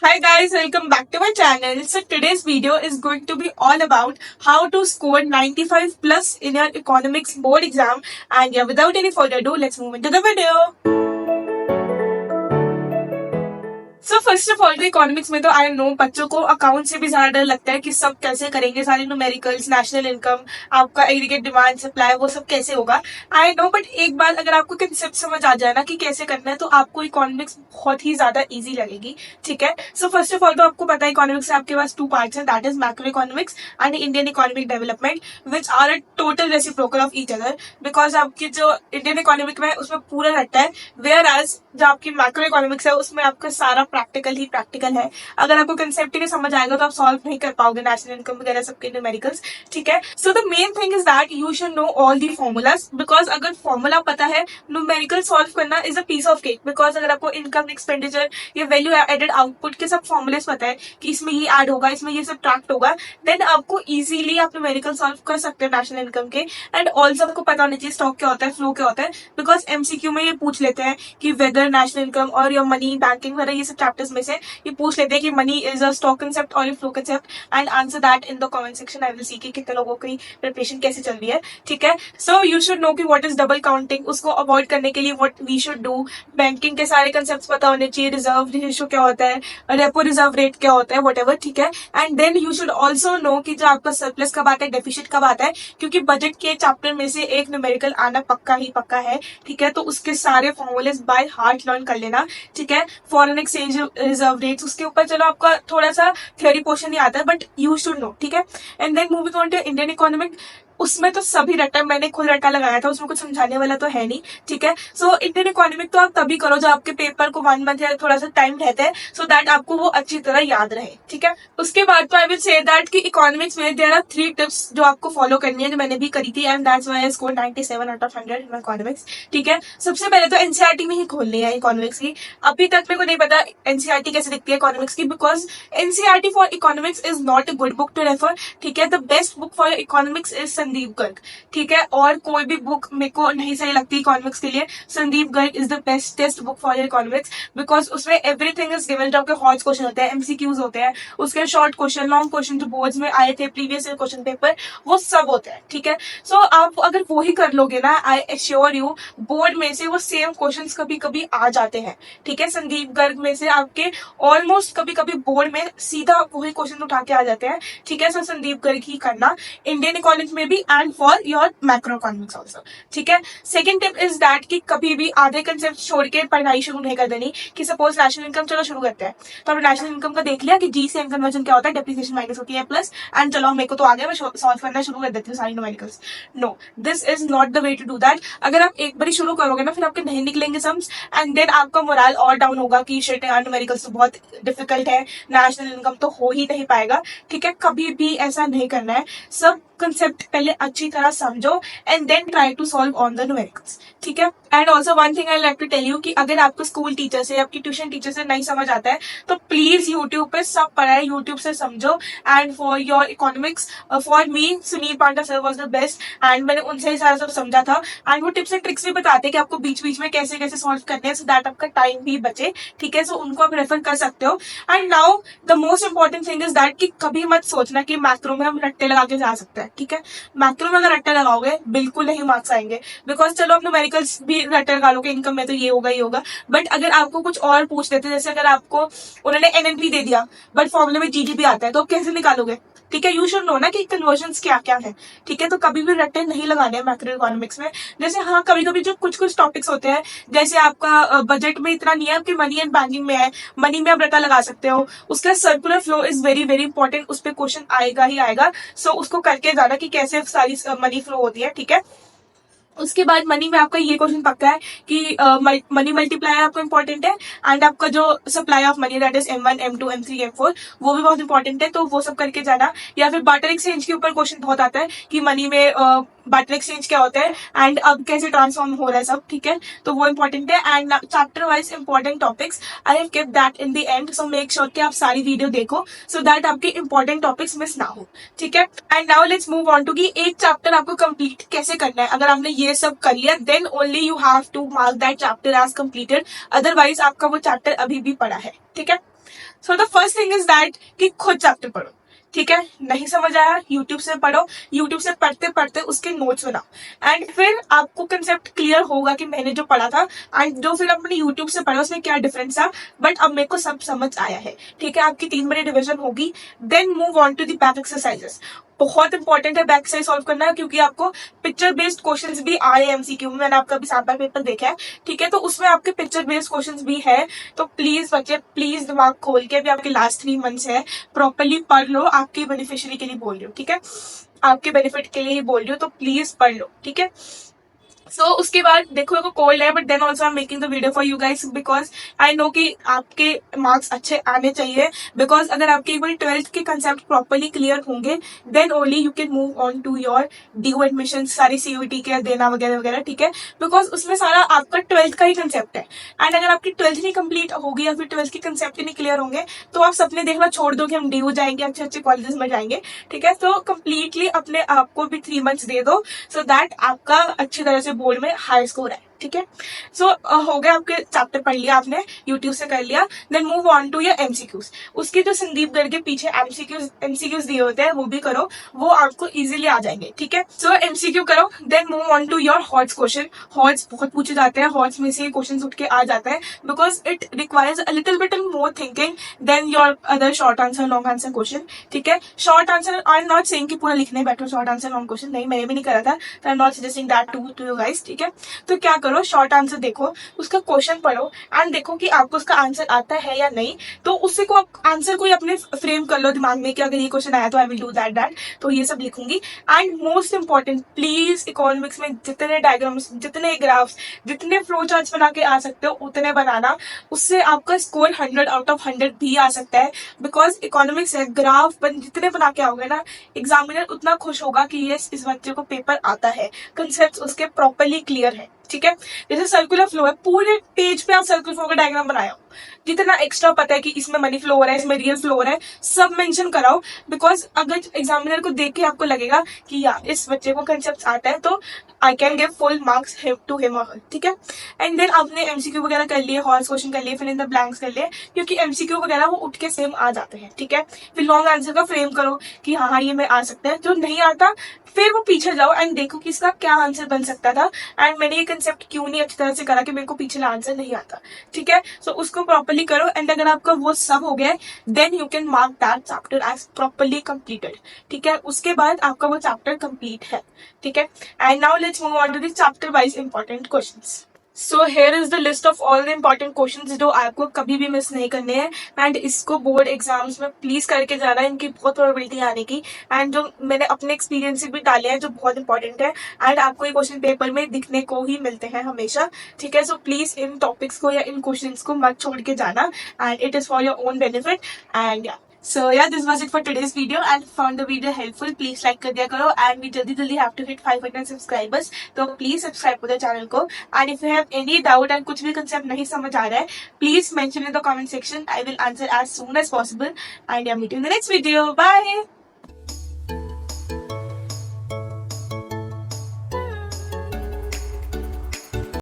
Hi guys, welcome back to my channel. So today's video is going to be all about how to score 95 plus in your economics board exam. And yeah, without any further ado, let's move into the video. So first of all तो economics में तो I know बच्चों को account से भी ज्यादा डर लगता है कि सब कैसे करेंगे, सारे न्यूमेरिकल्स, नेशनल इनकम, आपका एग्रीगेट डिमांड सप्लाई, वो सब कैसे होगा। आई नो, बट एक बार अगर आपको कंसेप्ट समझ आ जाए ना कि कैसे करना है, तो आपको इकोनॉमिक्स बहुत ही ज्यादा इजी लगेगी। ठीक है, सो फर्स्ट ऑफ ऑल तो आपको पता है इकोनॉमिक्स में आपके पास टू पार्ट्स हैं, that is macro economics and Indian economic development, which are a total reciprocal of each other. Because आपकी जो इंडियन इकोनॉमिक में उसमें पूरा रहता है, वेयर एज जो आपकी मैक्रो इकोनॉमिक्स है उसमें आपका सारा प्रैक्टिकल है। अगर आपको कंसेप्ट ही नहीं समझ आएगा तो आप सॉल्व नहीं कर पाओगे नेशनल इनकम वगैरह सबके न्यूमेरिकल्स। ठीक है, so the main thing is that you should know all the formulas, because अगर फॉर्मूला पता है, न्यूमेरिकल सॉल्व करना is a piece of cake. Because अगर आपको इनकम, एक्सपेंडिचर या वैल्यू एडेड आउटपुट के सब फॉर्मुलेस पता है कि इसमें ये ऐड होगा, इसमें ये सब ट्रैक्ट होगा, देन आपको इजीली आप न्यूमेरिकल सॉल्व कर सकते हैं नेशनल इनकम के। एंड ऑल्सो आपको पता होना चाहिए स्टॉक क्या होता है, फ्लो क्या होता है, बिकॉज एमसीक्यू में ये पूछ लेते हैं कि वेदर नेशनल इनकम और योर मनी, बैंकिंग वगैरह ये सब चैप्टर्स में से ये पूछ लेते हैं कि money is a stock concept और flow concept, and answer that in the comment section. I will see कि कितने लोगों की प्रिपरेशन कैसे चल रही है। ठीक है, सो यू शुड नो कि व्हाट इज डबल काउंटिंग, उसको अवॉइड करने के लिए what we should do. Banking के सारे कंसेप्ट पता होने चाहिए, रिजर्व रेशियो क्या होता है, रेपो रिजर्व रेट क्या होता है, वट। ठीक है, and then you should also know कि जो आपका सरप्लस कब आता है, डेफिसिट कब आता है, क्योंकि बजट के चैप्टर में से एक न्यूमेरिकल आना पक्का ही पक्का है। ठीक है, तो उसके सारे फॉर्मूले बाय हार्ट लर्न कर लेना। ठीक है, फॉरेन एक्सचेंज रिजर्व रेट्स, उसके ऊपर चलो आपका थोड़ा सा थ्योरी पोर्शन ही आता है, बट यू शुड नो। ठीक है, and then moving on to Indian economic, उसमें तो सभी रट्टा, मैंने खुद रट्टा लगाया था, उसमें कुछ समझाने वाला तो है नहीं। ठीक है, सो इंडियन इकोनॉमिक तो आप तभी करो जब आपके पेपर को 1 मंथ या थोड़ा सा टाइम रहता है, सो दैट आपको वो अच्छी तरह याद रहे। ठीक है, उसके बाद तो आई विल से दैट कि इकोनॉमिक्स में देयर आर 3 टिप्स जो आपको फॉलो करनी है, जो मैंने भी करी थी, and that's why I score 97 out of 100 in economics. ठीक है, सबसे पहले तो एनसीईआरटी में ही खोलनी है इकोनॉमिक्स की। अभी तक मेरे को नहीं पता एनसीईआरटी कैसे दिखती है इकोनॉमिक्स की, because NCERT for economics is not a good book to refer. ठीक है, the best book for economics is Sandeep Garg. ठीक है, और कोई भी बुक मेरे को नहीं सही लगती इकोनॉमिक्स के लिए। Sandeep Garg is the bestest book for economics, because उसमें एवरीथिंग इज गिवन। जो आपके हॉट क्वेश्चन होते हैं, एमसीक्यूज होते हैं, उसके शॉर्ट क्वेश्चन, लॉन्ग क्वेश्चन जो बोर्ड्स में आए थे प्रीवियस ईयर क्वेश्चन पेपर, वो सब होते हैं। ठीक है, सो आप अगर वो ही कर लोगे ना, आई एश्योर यू बोर्ड में से वो सेम क्वेश्चन कभी कभी आ जाते हैं। ठीक है, संदीप गर्ग में से आपके ऑलमोस्ट कभी कभी बोर्ड में सीधा वही क्वेश्चन उठा के आ जाते हैं। ठीक है, सो संदीप गर्ग ही करना इंडियन इकोनॉमिक्स में भी and for your macro economics also. ठीक है, सेकंड टिप इज दैट कि कभी भी आधे कंसेप्ट छोड़ के पढ़ाई शुरू नहीं कर देनी। कि सपोज नेशनल इनकम, चलो शुरू करते हैं, तो हमने नेशनल इनकम का देख लिया कि जी से कन्वर्जन क्या होता है, डेप्रिसिएशन माइनस होती है प्लस, एंड चलो मेरे को तो आ गया, मैं सॉल्व करना शुरू कर देती हूँ सारी numericals. No, this is not the way to do that. अगर आप एक बार शुरू करोगे ना, फिर आपके नहीं निकलेंगे सम्स, एंड देन आपका मोरल और डाउन होगा कि शिट यार न्यूमेरिकल्स तो बहुत डिफिकल्ट है, नेशनल इनकम तो हो ही नहीं पाएगा। ठीक है, कभी भी ऐसा नहीं करना है। सब कंसेप्ट पहले अच्छी तरह समझो and then try to solve on the numericals. ठीक है, and also one thing I like to tell you कि अगर आपको स्कूल टीचर से, आपकी ट्यूशन टीचर से नहीं समझ आता है, तो प्लीज यूट्यूब पे सब पढ़ा है, यूट्यूब से समझो। And for your economics, for me Sunil Panda sir was the best, and मैंने उनसे ही सारा सब समझा था। एंड वो टिप्स एंड ट्रिक्स भी बताते हैं कि आपको बीच बीच में कैसे कैसे सॉल्व करने हैं, सो दैट आपका टाइम भी बचे। ठीक है, सो उनको आप रेफर कर सकते हो। And now the most important thing is that कि कभी मत सोचना कि मैक्रो में हम रट्टे लगा के जा सकते हैं। ठीक है, मैक्रो में अगर रट्टा लगाओगे बिल्कुल नहीं मार्क्स आएंगे, बिकॉज चलो आप न्यूमेरिकल्स भी रट्टा लगा लोगे, इनकम में तो ये होगा ही होगा, बट अगर आपको कुछ और पूछ देते, जैसे अगर आपको उन्होंने एनएनपी दे दिया बट फॉर्मूले में जीडीपी आता है, तो आप कैसे निकालोगे। ठीक है, यू शुड नो ना कि कन्वर्जन्स क्या क्या है। ठीक है, तो कभी भी रट्टे नहीं लगाने हैं मैक्रो इकोनॉमिक्स में। जैसे हाँ, कभी कभी जो कुछ कुछ टॉपिक्स होते हैं, जैसे आपका बजट में इतना नहीं है, आपकी मनी एंड बैंकिंग में है, मनी में आप रट्टा लगा सकते हो। उसका circular flow is very very important, उस पर क्वेश्चन आएगा ही आएगा, सो उसको करके जाना कि कैसे सारी मनी फ्लो होती है। ठीक है, उसके बाद मनी में आपका ये क्वेश्चन पक्का है कि मनी मल्टीप्लायर आपको इंपॉर्टेंट है, एंड आपका जो supply of money that is M1 M2 M3 M4 वो भी बहुत इंपॉर्टेंट है, तो वो सब करके जाना। या फिर बार्टर एक्सचेंज के ऊपर क्वेश्चन बहुत आता है कि मनी में बार्टर एक्सचेंज क्या होता है एंड अब कैसे ट्रांसफॉर्म हो रहा है सब। ठीक है, तो वो इंपॉर्टेंट है। And chapter wise important topics I have kept that in the end, so make sure कि आप सारी वीडियो देखो सो दैट आपके इंपॉर्टेंट टॉपिक्स मिस ना हो। ठीक है, and now let's move on to कि एक चैप्टर आपको कंप्लीट कैसे करना है। अगर आपने ये सब कर लिया, then only you have to mark that chapter as completed, otherwise आपका वो चैप्टर अभी भी पड़ा है। ठीक है, so the first thing is that कि खुद चैप्टर पढ़ो, ठीक है। नहीं समझ आया यूट्यूब से पढ़ो, यूट्यूब से पढ़ते पढ़ते उसके नोट्स बनाओ एंड फिर आपको कंसेप्ट क्लियर होगा कि मैंने जो पढ़ा था एंड जो फिर अपने यूट्यूब से पढ़ा उसमें क्या डिफरेंस था, बट अब मेरे को सब समझ आया है, ठीक है। आपकी 3 बड़ी डिवीजन होगी। Then move on to the back exercises. बहुत इंपॉर्टेंट है बैक एक्सरसाइज सॉल्व करना, क्योंकि आपको पिक्चर बेस्ड क्वेश्चंस भी आए एमसीक्यू में, मैंने आपका भी सैंपल पेपर देखा है, ठीक है। तो उसमें आपके पिक्चर बेस्ड क्वेश्चंस भी है। तो प्लीज बच्चे, प्लीज दिमाग खोल के, अभी आपके लास्ट 3 मंथ्स है, प्रॉपरली पढ़ लो। आपकी बेनिफिशियरी के लिए बोल रही हूँ, ठीक है, आपके बेनिफिट के लिए ही बोल रही हूँ, तो प्लीज पढ़ लो, ठीक है। सो उसके बाद देखो को कोल्ड है, but then also I am making the video for you guys because I know कि आपके मार्क्स अच्छे आने चाहिए। बिकॉज अगर आपके एक बार 12th के कंसेप्ट प्रॉपरली क्लियर होंगे then only you can move on to your due admission, सारी सीयूटी के देना वगैरह वगैरह, ठीक है। बिकॉज उसमें सारा आपका 12th का ही कंसेप्ट है एंड अगर आपकी 12th नहीं कंप्लीट होगी या फिर 12th के कंसेप्ट ही नहीं क्लियर होंगे तो आप सपने देखना छोड़ दो कि हम ड्यू जाएंगे, अच्छे अच्छे कॉलेजेस में जाएंगे, ठीक है। तो कंप्लीटली अपने आप को भी 3 मंथ्स दे दो सो दैट आपका अच्छी तरह से बोर्ड में हाई स्कोर है, ठीक है। सो हो गया, आपके चैप्टर पढ़ लिया आपने, यूट्यूब से कर लिया। Then move on to your MCQs. उसके जो संदीप गर्ग के पीछे एमसीक्यूज दिए होते हैं वो भी करो, वो आपको इजीली आ जाएंगे, ठीक है। सो एमसीक्यू करो। Then move on to your HOTS question. HOTS बहुत पूछे जाते हैं, हॉट्स में से क्वेश्चन उठ के आ जाते हैं because it requires a little bit more thinking than your other short answer long answer question, ठीक है। Short answer I am not saying कि पूरा लिखने बैठो शॉर्ट आंसर लॉन्ग क्वेश्चन, नहीं, मैंने भी नहीं करा था, तो I am not suggesting that to you guys, ठीक है। तो क्या करो, शॉर्ट आंसर देखो, उसका क्वेश्चन पढ़ो एंड देखो कि आपको उसका आंसर आता है या नहीं। तो उससे को आंसर को अपने फ्रेम कर लो दिमाग में कि अगर ये क्वेश्चन आया तो आई विल डू दैट, तो ये सब लिखूंगी। And most important, please economics में जितने डायग्राम्स, जितने ग्राफ्स, जितने फ्लो चार्ट्स बना के आ सकते हो उतने बनाना। उससे आपका स्कोर 100 आउट ऑफ 100 भी आ सकता है। बिकॉज इकोनॉमिक्स है, ग्राफ जितने बना के आओगे ना, एग्जामिनर उतना खुश होगा कि ये इस बच्चे को पेपर आता है, कंसेप्ट उसके प्रॉपरली क्लियर है, ठीक है। जैसे सर्कुलर फ्लो है, पूरे पेज पे आप सर्कुलर फ्लो का डायग्राम बनाओ, जितना एक्स्ट्रा पता है कि इसमें मनी फ्लो हो रहा है, इसमें रियल फ्लो हो रहा है, सब मेंशन कराओ। बिकॉज अगर एग्जामिनर को देख के आपको लगेगा कि यार इस बच्चे को कंसेप्ट आता है तो I can give full marks to him और हर, ठीक है। एंड देन आपने एमसीक्यू वगैरह कर लिए, हॉर्स क्वेश्चन कर लिए, फिर इन द ब्लैंक्स कर लिए, क्योंकि एमसीक्यू वगैरह वो उठ के सेम आ जाते हैं, ठीक है। फिर लॉन्ग आंसर का फ्रेम करो कि हाँ ये मैं आ सकता है, जो नहीं आता फिर वो पीछे जाओ एंड देखो कि इसका क्या आंसर बन सकता था एंड मैंने ये कंसेप्ट क्यों नहीं अच्छी तरह से करा कि मेरे को पिछला आंसर नहीं आता, ठीक है। सो उसको प्रॉपरली करो एंड अगर आपका वो सब हो गया then you can mark that chapter as properly completed, ठीक है। उसके बाद आपका वो चैप्टर कंप्लीट है, ठीक है। And now let's move on to the chapter wise important questions. So here is the list of all the important questions जो आपको कभी भी मिस नहीं करने हैं एंड इसको बोर्ड एग्जाम्स में प्लीज करके जाना है, इनकी बहुत प्रोबेबिलिटी आने की। एंड जो मैंने अपने एक्सपीरियंस से भी डाले हैं जो बहुत इंपॉर्टेंट है एंड आपको ये क्वेश्चन पेपर में दिखने को ही मिलते हैं हमेशा, ठीक है। सो प्लीज इन टॉपिक्स को या इन क्वेश्चन को मत छोड़ के जाना and it is for your own benefit and So yeah, this was it for today's video and found the video helpful. Please like कर दिया करो and we जल्दी have to hit 500 subscribers. तो please subscribe to the channel को and if you have any doubt and कुछ भी concept नहीं समझ आ रहा है please mention in the comment section. I will answer as soon as possible and yeah, meet you in the next video. Bye.